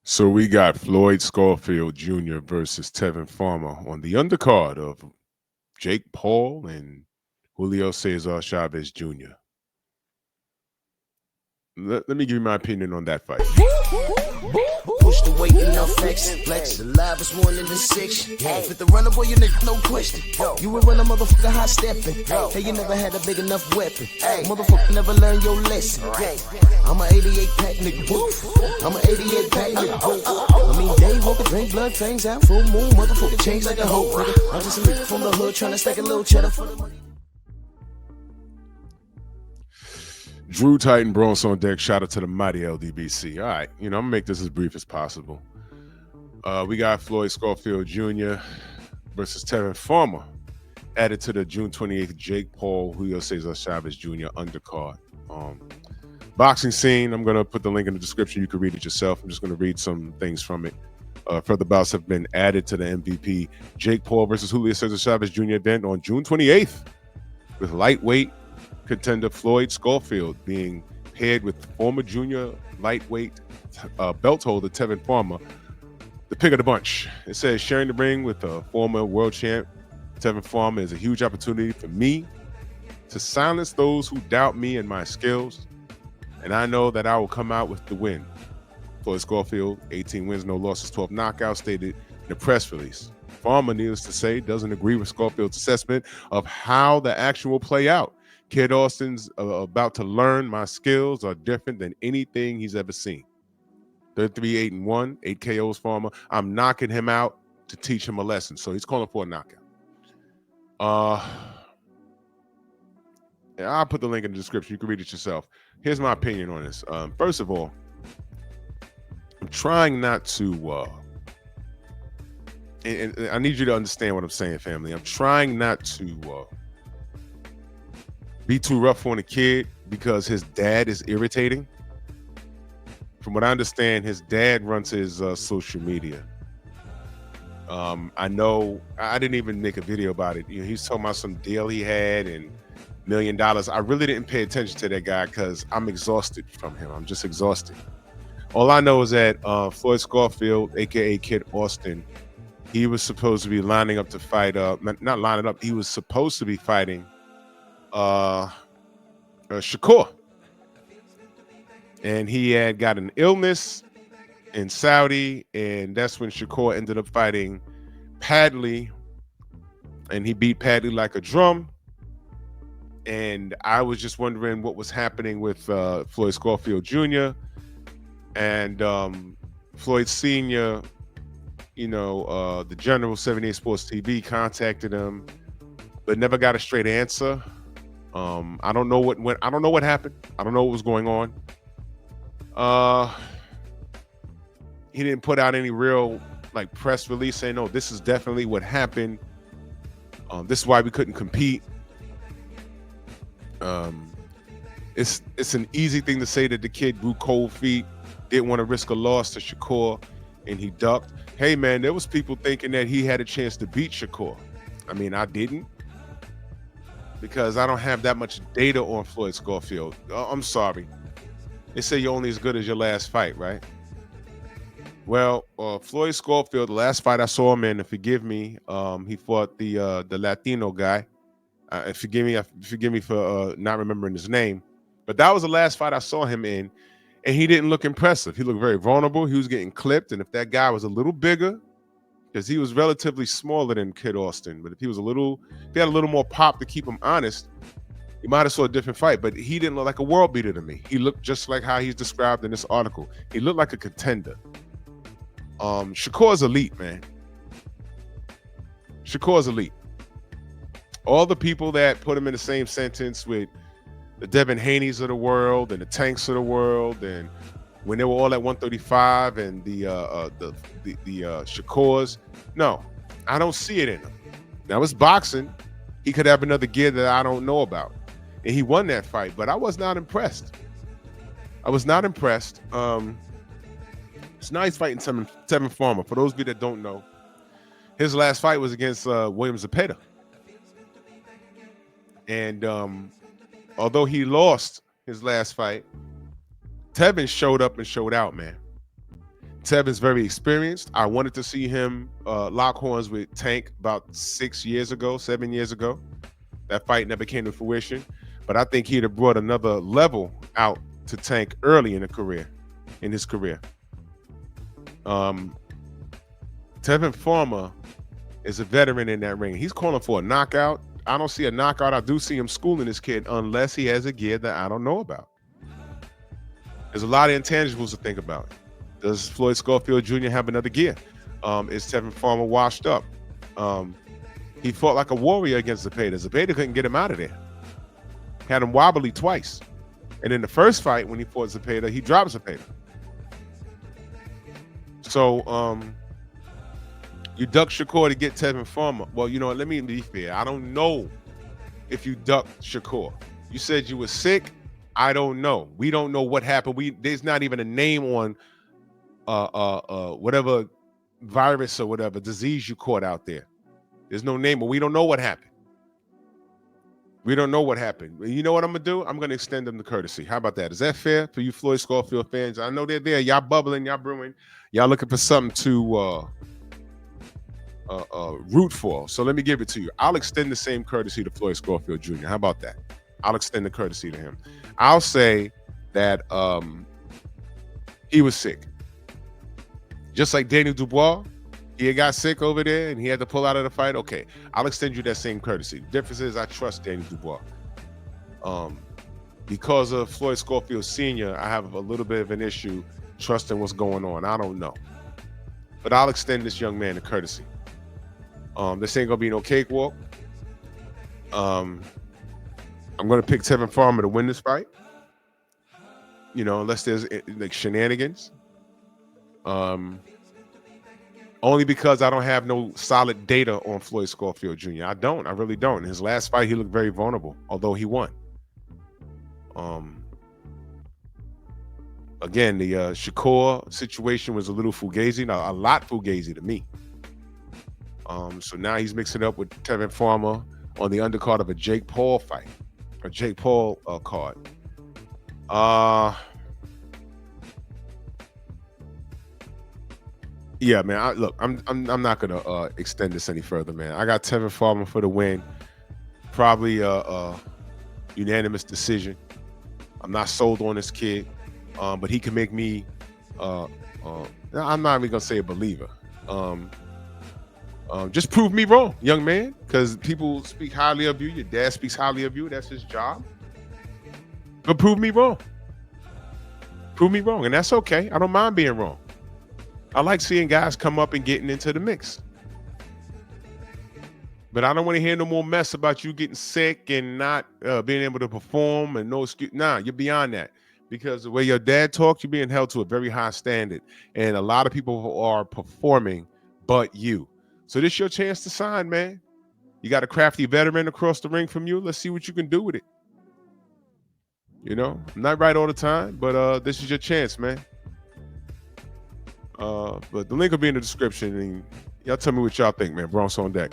So we got Floyd Schofield Jr. versus Tevin Farmer on the undercard of Jake Paul and Julio Cesar Chavez Jr. Let me give you my opinion on that fight. Push the weight and no flex. Flex the live is one in the six. Fit the runner boy, you nigga, no question. You will run a motherfucker hot stepping. Hey, you never had a big enough weapon. Motherfucker never learned your lesson. I'm a 88 pack nigga. I'm a 88 pack nigga. I mean, day walker, drink blood, fangs out, full moon. Motherfucker change like a hoe, nigga. I'm just a nigga from the hood trying to stack a little cheddar for the money. Drew Titan Bronx on deck. Shout out to the mighty LDBC. All right, I'm gonna make this as brief as possible. We got Floyd Schofield Jr. versus Tevin Farmer added to the June 28th Jake Paul Julio Cesar Chavez Jr. undercard. Boxing scene. I'm gonna put the link in the description. You can read it yourself. I'm just gonna read some things from it. Further bouts have been added to the MVP Jake Paul versus Julio Cesar Chavez Jr. event on June 28th with lightweight contender Floyd Schofield being paired with former junior lightweight belt holder Tevin Farmer, the pick of the bunch. It says sharing the ring with a former world champ Tevin Farmer is a huge opportunity for me to silence those who doubt me and my skills, and I know that I will come out with the win. Floyd Schofield, 18 wins, no losses, 12 knockouts, stated in a press release. Farmer, needless to say, doesn't agree with Schofield's assessment of how the action will play out. Kid Austin's about to learn my skills are different than anything he's ever seen. 33-8-1, 8 KOs Farmer. I'm knocking him out to teach him a lesson. So he's calling for a knockout. I'll put the link in the description. You can read it yourself. Here's my opinion on this. First of all, I'm trying not to and I need you to understand what I'm saying, family. I'm trying not to be too rough on the kid because his dad is irritating. From what I understand, his dad runs his social media. I know I didn't even make a video about it. He's talking about some deal he had and $1 million. I really didn't pay attention to that guy because I'm exhausted from him. I'm just exhausted. All I know is that Floyd Schofield, aka Kid Austin, he was supposed to be lining up to fight. Not lining up. He was supposed to be fighting Shakur, and he had got an illness in Saudi, and that's when Shakur ended up fighting Padley, and he beat Padley like a drum. And I was just wondering what was happening with Floyd Schofield Jr. and Floyd Sr. The General 78 Sports TV contacted him, but never got a straight answer. I don't know what went. I don't know what happened. I don't know what was going on. He didn't put out any real press release saying, "No, this is definitely what happened. This is why we couldn't compete." It's an easy thing to say that the kid grew cold feet, didn't want to risk a loss to Shakur, and he ducked. Hey man, there was people thinking that he had a chance to beat Shakur. I mean, I didn't, because I don't have that much data on Floyd Schofield. I'm sorry. They say you're only as good as your last fight, right? Well, Floyd Schofield, the last fight I saw him in, and forgive me, he fought the Latino guy. Forgive me for not remembering his name, but that was the last fight I saw him in, and he didn't look impressive. He looked very vulnerable. He was getting clipped, and if that guy was a little bigger, because he was relatively smaller than Kid Austin, but if he had a little more pop to keep him honest, he might have saw a different fight. But he didn't look like a world beater to me. He looked just like how he's described in this article. He looked like a contender. Shakur's elite, man. Shakur's elite. All the people that put him in the same sentence with the Devin Haneys of the world and the Tanks of the world, and when they were all at 135 and the Shakurs, no, I don't see it in him. Now it's boxing. He could have another gear that I don't know about, and he won that fight. But I was not impressed. It's nice fighting Tevin Farmer. For those of you that don't know, his last fight was against William Zepeda. And although he lost his last fight, Tevin showed up and showed out, man. Tevin's very experienced. I wanted to see him lock horns with Tank about 7 years ago. That fight never came to fruition, but I think he'd have brought another level out to Tank early in his career. Tevin Farmer is a veteran in that ring. He's calling for a knockout. I don't see a knockout. I do see him schooling this kid unless he has a gear that I don't know about. There's a lot of intangibles to think about. Does Floyd Schofield Jr. have another gear? Is Tevin Farmer washed up? He fought like a warrior against Zepeda. Zepeda couldn't get him out of there. Had him wobbly twice. And in the first fight, when he fought Zepeda, he dropped Zepeda. So you duck Shakur to get Tevin Farmer. Well, you know what? Let me be fair. I don't know if you ducked Shakur. You said you were sick. I don't know. We don't know what happened. There's not even a name on whatever virus or whatever disease you caught out there. There's no name, but we don't know what happened. We don't know what happened. You know what I'm gonna do? I'm gonna extend them the courtesy. How about that? Is that fair for you Floyd Schofield fans? I know they're there. Y'all bubbling, y'all brewing, y'all looking for something to root for. So let me give it to you. I'll extend the same courtesy to Floyd Schofield Jr. How about that? I'll extend the courtesy to him. I'll say that he was sick. Just like Daniel Dubois, he got sick over there and he had to pull out of the fight. Okay, I'll extend you that same courtesy. The difference is I trust Daniel Dubois. Because of Floyd Schofield Sr., I have a little bit of an issue trusting what's going on. I don't know. But I'll extend this young man a courtesy. This ain't gonna be no cakewalk. I'm gonna pick Tevin Farmer to win this fight. You know, unless there's like shenanigans. Only because I don't have no solid data on Floyd Schofield Jr. I really don't. In his last fight, he looked very vulnerable, although he won. Again, the Shakur situation was a little fugazi, a lot fugazi to me. So now he's mixing it up with Tevin Farmer on the undercard of a Jake Paul fight, a Jake Paul card. Yeah, man. Look, I'm not gonna extend this any further, man. I got Tevin Farmer for the win, probably a unanimous decision. I'm not sold on this kid, but he can make me. I'm not even gonna say a believer. Just prove me wrong, young man, because people speak highly of you. Your dad speaks highly of you. That's his job. But prove me wrong. Prove me wrong, and that's okay. I don't mind being wrong. I like seeing guys come up and getting into the mix. But I don't want to hear no more mess about you getting sick and not being able to perform and no excuse. Nah, you're beyond that. Because the way your dad talks, you're being held to a very high standard. And a lot of people are performing but you. So this is your chance to sign, man. You got a crafty veteran across the ring from you. Let's see what you can do with it. You know, I'm not right all the time, but this is your chance, man. But the link will be in the description, and y'all tell me what y'all think, man. Bronx on deck.